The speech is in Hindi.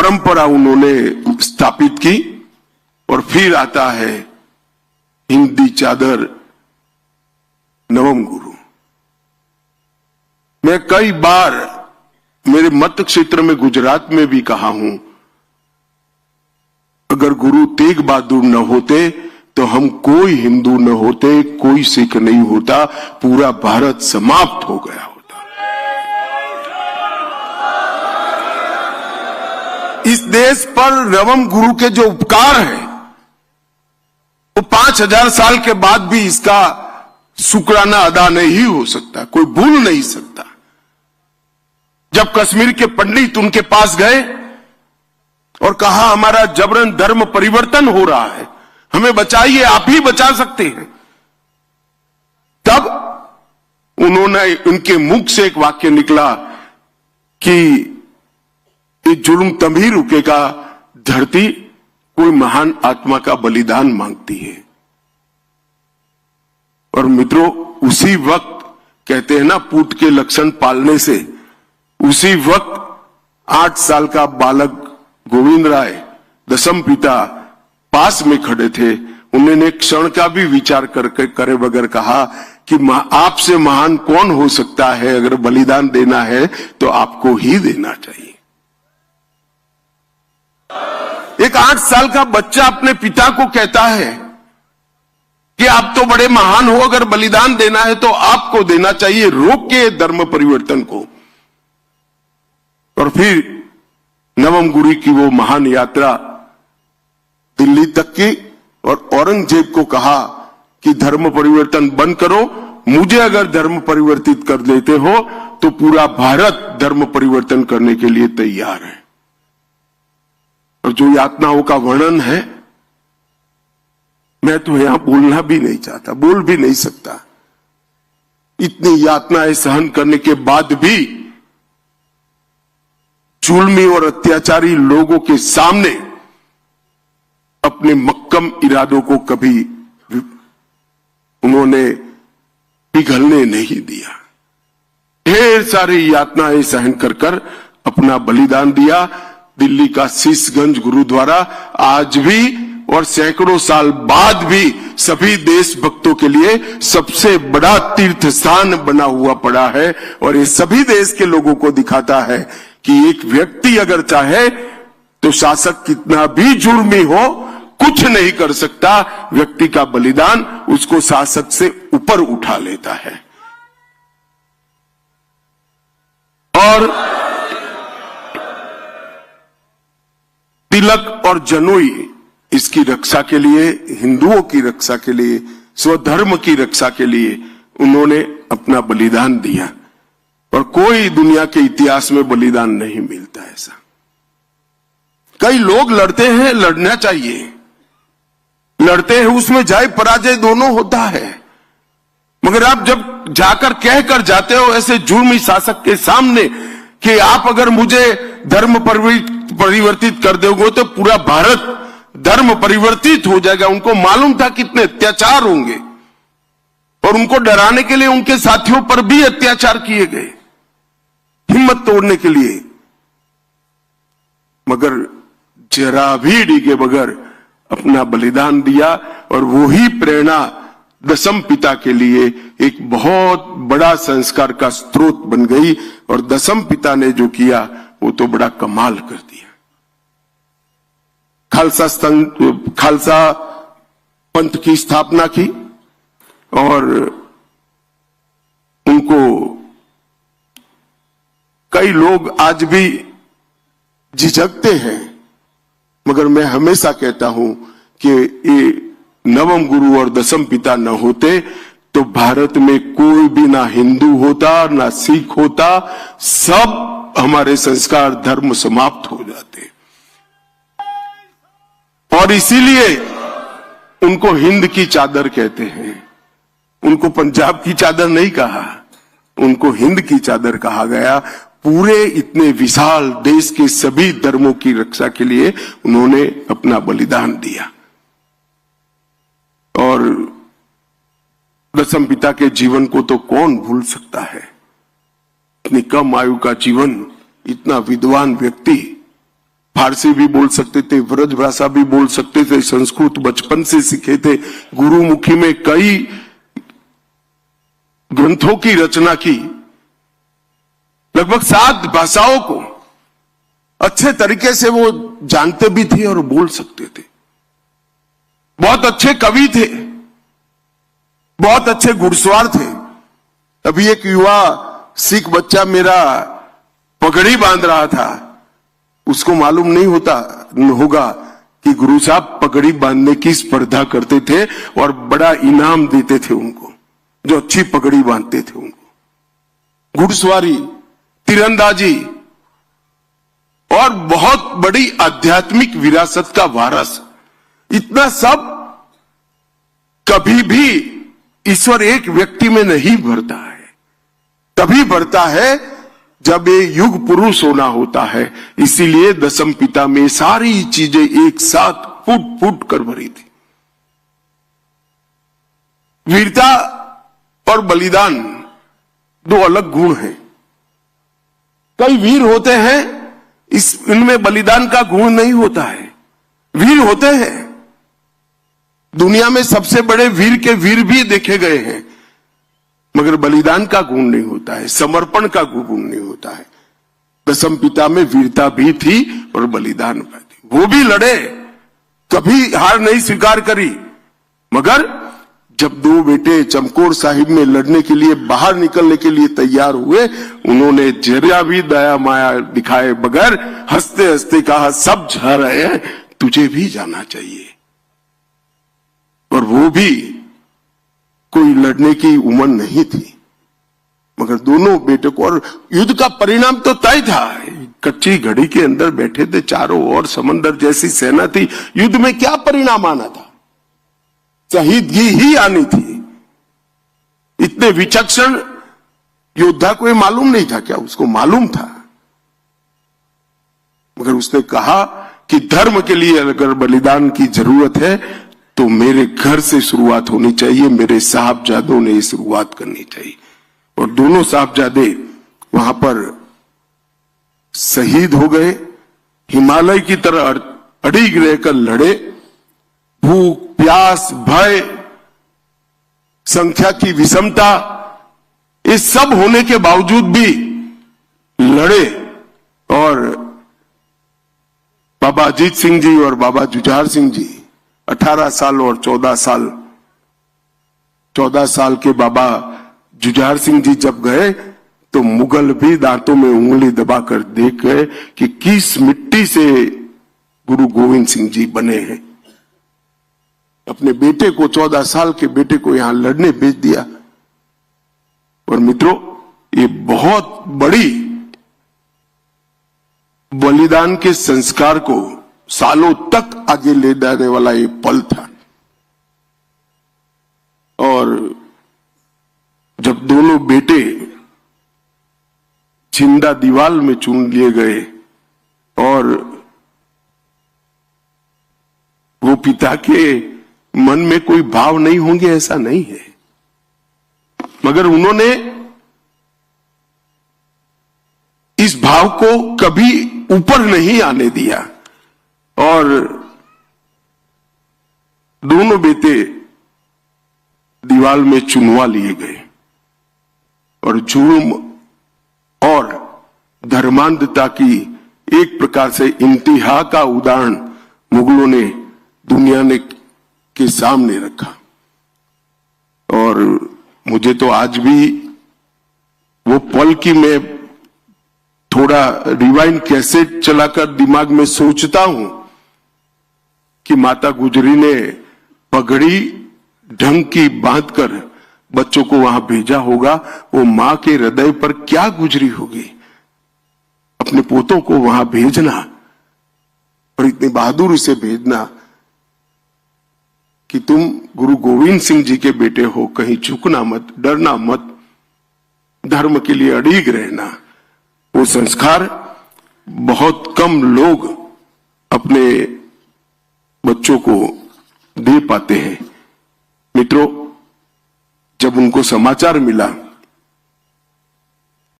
परंपरा उन्होंने स्थापित की। और फिर आता है हिंदी चादर नवम गुरु। मैं कई बार मेरे मत क्षेत्र में गुजरात में भी कहा हूं, अगर गुरु तेग बहादुर न होते तो हम कोई हिंदू न होते, कोई सिख नहीं होता, पूरा भारत समाप्त हो गया होता। इस देश पर नवम गुरु के जो उपकार हैं वो 5000 साल के बाद भी इसका शुक्राना अदा नहीं हो सकता, कोई भूल नहीं सकता। जब कश्मीर के पंडित उनके पास गए और कहा हमारा जबरन धर्म परिवर्तन हो रहा है, हमें बचाइए, आप ही बचा सकते हैं, तब उन्होंने उनके मुख से एक वाक्य निकला कि ये जुल्म तभी रुकेगा धरती कोई महान आत्मा का बलिदान मांगती है। और मित्रों, उसी वक्त कहते हैं ना, पूत के लक्षण पालने से, उसी वक्त 8 साल का बालक गोविंद राय दशम पिता पास में खड़े थे। उन्होंने क्षण का भी विचार करे बगैर कहा कि आपसे महान कौन हो सकता है, अगर बलिदान देना है तो आपको ही देना चाहिए। एक 8 साल का बच्चा अपने पिता को कहता है कि आप तो बड़े महान हो, अगर बलिदान देना है तो आपको देना चाहिए, रोक के धर्म परिवर्तन को। और फिर नवम गुरु की वो महान यात्रा दिल्ली तक की, और औरंगजेब को कहा कि धर्म परिवर्तन बंद करो, मुझे अगर धर्म परिवर्तित कर देते हो तो पूरा भारत धर्म परिवर्तन करने के लिए तैयार है। और जो यातनाओं का वर्णन है, मैं तो यहां बोलना भी नहीं चाहता, बोल भी नहीं सकता। इतनी यातनाएं सहन करने के बाद भी जुल्मी और अत्याचारी लोगों के सामने अपने मक्कम इरादों को कभी उन्होंने पिघलने नहीं दिया। ढेर सारी यातनाएं सहन कर अपना बलिदान दिया। दिल्ली का शीशगंज गुरुद्वारा आज भी और सैकड़ों साल बाद भी सभी देशभक्तों के लिए सबसे बड़ा तीर्थ स्थान बना हुआ पड़ा है। और ये सभी देश के लोगों को दिखाता है कि एक व्यक्ति अगर चाहे तो शासक कितना भी जुर्मी हो कुछ नहीं कर सकता, व्यक्ति का बलिदान उसको शासक से ऊपर उठा लेता है। और तिलक और जनेऊ इसकी रक्षा के लिए, हिंदुओं की रक्षा के लिए, स्वधर्म की रक्षा के लिए उन्होंने अपना बलिदान दिया। और कोई दुनिया के इतिहास में बलिदान नहीं मिलता ऐसा। कई लोग लड़ते हैं, लड़ना चाहिए, लड़ते हैं, उसमें जय पराजय दोनों होता है, मगर आप जब जाकर कहकर जाते हो ऐसे जुर्मी शासक के सामने कि आप अगर मुझे धर्म परिवर्तित कर दोगे तो पूरा भारत धर्म परिवर्तित हो जाएगा। उनको मालूम था कितने अत्याचार होंगे और उनको डराने के लिए उनके साथियों पर भी अत्याचार किए गए, हिम्मत तोड़ने के लिए, मगर जरा भी डिगे बगैर अपना बलिदान दिया। और वो ही प्रेरणा दशम पिता के लिए एक बहुत बड़ा संस्कार का स्रोत बन गई। और दशम पिता ने जो किया वो तो बड़ा कमाल कर दिया। खालसा पंथ की स्थापना की और उनको कई लोग आज भी झिझकते हैं, मगर मैं हमेशा कहता हूं कि ये नवम गुरु और दशम पिता न होते तो भारत में कोई भी ना हिंदू होता ना सिख होता, सब हमारे संस्कार धर्म समाप्त हो जाते। और इसीलिए उनको हिंद की चादर कहते हैं। उनको पंजाब की चादर नहीं कहा, उनको हिंद की चादर कहा गया। पूरे इतने विशाल देश के सभी धर्मों की रक्षा के लिए उन्होंने अपना बलिदान दिया। और दशम पिता के जीवन को तो कौन भूल सकता है। इतनी कम आयु का जीवन, इतना विद्वान व्यक्ति, फारसी भी बोल सकते थे, ब्रज भाषा भी बोल सकते थे, संस्कृत बचपन से सीखे थे, गुरुमुखी में कई ग्रंथों की रचना की, लगभग 7 भाषाओं को अच्छे तरीके से वो जानते भी थे और बोल सकते थे। बहुत अच्छे कवि थे, बहुत अच्छे घुड़सवार थे। अभी एक युवा सिख बच्चा मेरा पगड़ी बांध रहा था, उसको मालूम नहीं होगा कि गुरु साहब पगड़ी बांधने की स्पर्धा करते थे और बड़ा इनाम देते थे उनको, जो अच्छी पगड़ी बांधते थे उनको। घुड़सवारी, तीरंदाजी और बहुत बड़ी आध्यात्मिक विरासत का वारस, इतना सब कभी भी ईश्वर एक व्यक्ति में नहीं भरता है। तभी भरता है जब ये युग पुरुष होना होता है। इसीलिए दशम पिता में सारी चीजें एक साथ फूट फूट कर भरी थी। वीरता और बलिदान 2 अलग गुण हैं। कई वीर होते हैं, इनमें बलिदान का गुण नहीं होता है। वीर होते हैं, दुनिया में सबसे बड़े वीर के वीर भी देखे गए हैं, मगर बलिदान का गुण नहीं होता है, समर्पण का गुण नहीं होता है। दशम पिता में वीरता भी थी और बलिदान भी थी। वो भी लड़े, कभी हार नहीं स्वीकार करी, मगर जब 2 बेटे चमकौर साहिब में लड़ने के लिए बाहर निकलने के लिए तैयार हुए, उन्होंने जरा भी दया माया दिखाए बगैर हंसते हंसते कहा, सब जा रहे हैं, तुझे भी जाना चाहिए। और वो भी कोई लड़ने की उम्र नहीं थी, मगर दोनों बेटे को, और युद्ध का परिणाम तो तय था। कच्ची घड़ी के अंदर बैठे थे, चारों ओर समंदर जैसी सेना थी, युद्ध में क्या परिणाम आना था? शहीदगी ही आनी थी। इतने विचक्षण योद्धा को ये मालूम नहीं था क्या? उसको मालूम था, मगर उसने कहा कि धर्म के लिए अगर बलिदान की जरूरत है तो मेरे घर से शुरुआत होनी चाहिए, मेरे साहबजादों ने शुरुआत करनी चाहिए। और दोनों साहबजादे वहां पर शहीद हो गए। हिमालय की तरह अड़िग रहकर लड़े। भूख, प्यास, भय, संख्या की विषमता, ये सब होने के बावजूद भी लड़े। और बाबा अजीत सिंह जी और बाबा जुझार सिंह जी 18 साल और 14 साल, 14 साल के बाबा जुझार सिंह जी जब गए तो मुगल भी दांतों में उंगली दबाकर देख गए कि किस मिट्टी से गुरु गोविंद सिंह जी बने हैं। अपने बेटे को, 14 साल के बेटे को यहां लड़ने भेज दिया। और मित्रों, ये बहुत बड़ी बलिदान के संस्कार को सालों तक आगे ले जाने वाला ये पल था। और जब दोनों बेटे जिंदा दीवार में चुन लिए गए और वो पिता के मन में कोई भाव नहीं होंगे ऐसा नहीं है, मगर उन्होंने इस भाव को कभी ऊपर नहीं आने दिया। और दोनों बेटे दीवार में चुनवा लिए गए और जुर्म और धर्मांधता की एक प्रकार से इंतहा का उदाहरण मुगलों ने दुनिया ने के सामने रखा। और मुझे तो आज भी वो पल की मैं थोड़ा रिवाइंड कैसेट चलाकर दिमाग में सोचता हूं कि माता गुजरी ने पगड़ी ढंग की बांधकर बच्चों को वहां भेजा होगा। वो मां के हृदय पर क्या गुजरी होगी, अपने पोतों को वहां भेजना और इतनी बहादुरी से भेजना कि तुम गुरु गोविंद सिंह जी के बेटे हो, कहीं झुकना मत, डरना मत, धर्म के लिए अड़िग रहना। वो संस्कार बहुत कम लोग अपने बच्चों को दे पाते हैं। मित्रों, जब उनको समाचार मिला